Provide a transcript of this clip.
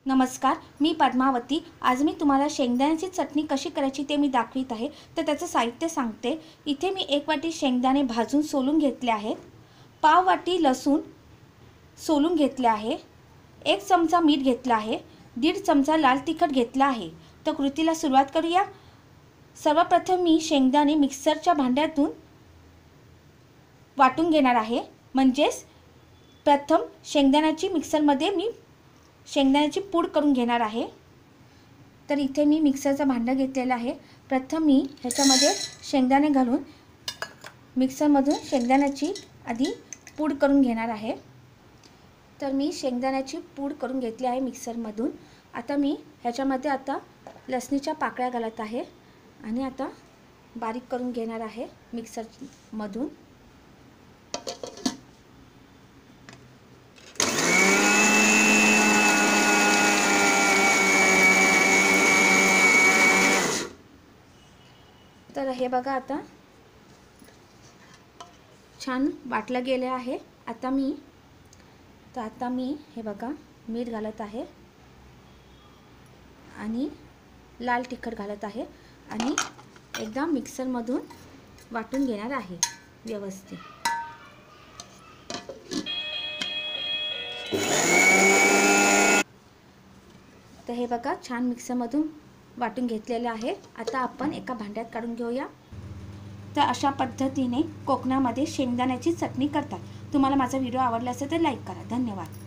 नमस्कार, मी पद्मावती। आज मी तुम्हाला शेंगदाण्याची चटणी कशी करायची ते मी दाखवित आहे। तर त्याचं साहित्य सांगते। इथे मी 1 वाटी शेंगदाणे भाजून सोलून घेतले आहेत, पाव वाटी लसूण सोलून घेतले आहे, 1 चमचा मीठ घेतला आहे, 1.5 चमचा लाल तिखट घेतला आहे। तर कृतीला सुरुवात करूया। सर्वप्रथम मी शेंगदाणे मिक्सरच्या भांड्यातून वाटून घेणार आहे। म्हणजेच प्रथम शेंगदाण्याची मिक्सरमध्ये मी शेंगदाण्याची पूड करून घेणार आहे। तर इथे मी मिक्सरचं भांडं घेतलेलं आहे। प्रथम मी ह्याच्यामध्ये शेंगदाणे घालून मिक्सरमधून शेंगदाण्याची आधी पूड करून घेणार आहे। तर मी शेंगदाण्याची पूड करून घेतली आहे मिक्सरमधून। आता मी ह्याच्यामध्ये लसणीच्या पाकळ्या घालत आहे आणि आता बारीक करून घेणार आहे मिक्सरमधून। तर हे बघा आता छान वाटलं गेले आहे। आता मी हे बघा मीठ घालत आहे आणि लाल तिखट घालत आहे आणि एकदा मिक्सरमधून वाटून घेणार आहे व्यवस्थित। तर हे बघा छान मिक्सरमधून वाटून घेतलेले आहे। आता आपण एका भांड्यात काढून घेऊया। तर अशा पद्धतीने कोकणामध्ये शेंगदाण्याची चटणी करतात। तुम्हाला माझा व्हिडिओ आवडला असेल तर लाईक करा। धन्यवाद।